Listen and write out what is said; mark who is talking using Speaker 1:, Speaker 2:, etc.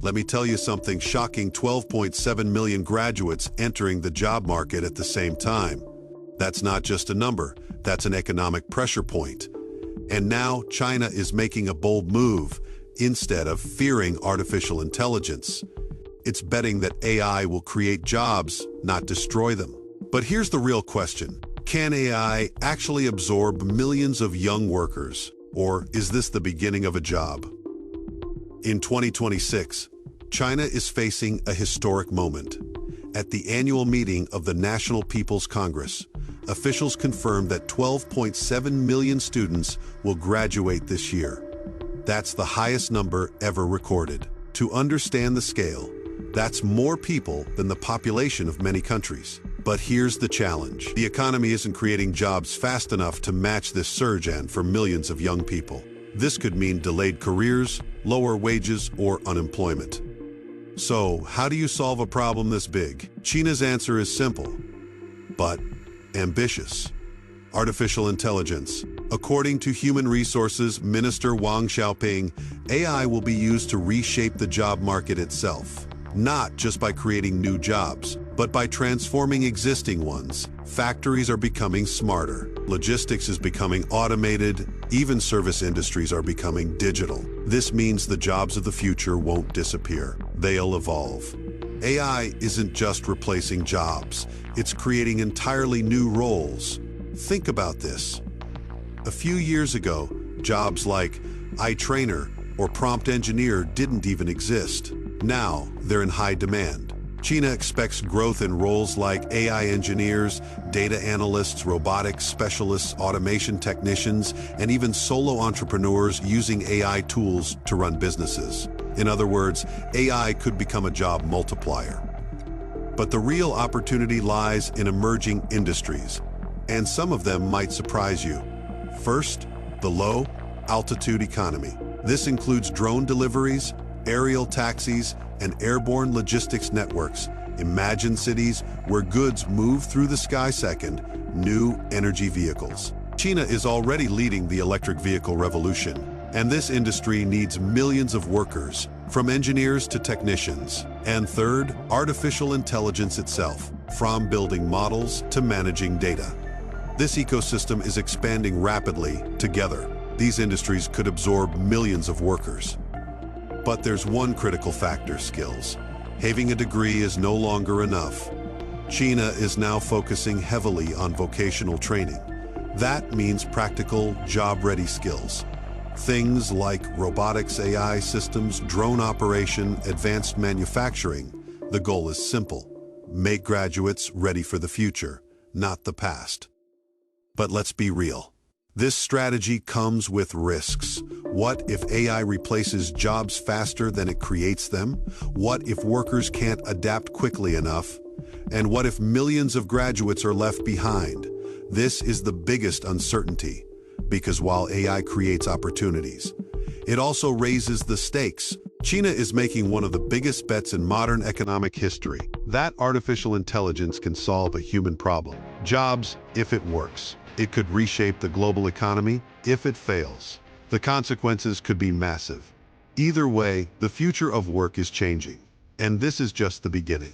Speaker 1: Let me tell you something shocking: 12.7 million graduates entering the job market at the same time. That's not just a number, that's an economic pressure point. And now China is making a bold move. Instead of fearing artificial intelligence, it's betting that AI will create jobs, not destroy them. But here's the real question. Can AI actually absorb millions of young workers? Or is this the beginning of a job? In 2026, China is facing a historic moment. At the annual meeting of the National People's Congress, officials confirmed that 12.7 million students will graduate this year. That's the highest number ever recorded. To understand the scale, that's more people than the population of many countries. But here's the challenge. The economy isn't creating jobs fast enough to match this surge and for millions of young people. This could mean delayed careers, lower wages, or unemployment. So, how do you solve a problem this big? China's answer is simple, but ambitious. Artificial intelligence. According to Human Resources Minister Wang Xiaoping, AI will be used to reshape the job market itself. Not just by creating new jobs, but by transforming existing ones. Factories are becoming smarter. Logistics is becoming automated. Even service industries are becoming digital. This means the jobs of the future won't disappear. They'll evolve. AI isn't just replacing jobs. It's creating entirely new roles. Think about this. A few years ago, jobs like eye-trainer or prompt engineer didn't even exist. Now, they're in high demand. China expects growth in roles like AI engineers, data analysts, robotics specialists, automation technicians, and even solo entrepreneurs using AI tools to run businesses. In other words, AI could become a job multiplier. But the real opportunity lies in emerging industries, and some of them might surprise you. First, the low-altitude economy. This includes drone deliveries, aerial taxis, and airborne logistics networks. Imagine cities where goods move through the sky. Second, new energy vehicles. China is already leading the electric vehicle revolution, and this industry needs millions of workers, from engineers to technicians. And third, artificial intelligence itself, from building models to managing data. This ecosystem is expanding rapidly. Together, these industries could absorb millions of workers. But there's one critical factor: skills. Having a degree is no longer enough. China is now focusing heavily on vocational training. That means practical, job-ready skills. Things like robotics, AI systems, drone operation, advanced manufacturing. The goal is simple: make graduates ready for the future, not the past. But let's be real. This strategy comes with risks. What if AI replaces jobs faster than it creates them? What if workers can't adapt quickly enough? And what if millions of graduates are left behind? This is the biggest uncertainty, because while AI creates opportunities, it also raises the stakes. China is making one of the biggest bets in modern economic history, that artificial intelligence can solve a human problem. Jobs, if it works. It could reshape the global economy. If it fails, the consequences could be massive. Either way, the future of work is changing, and this is just the beginning.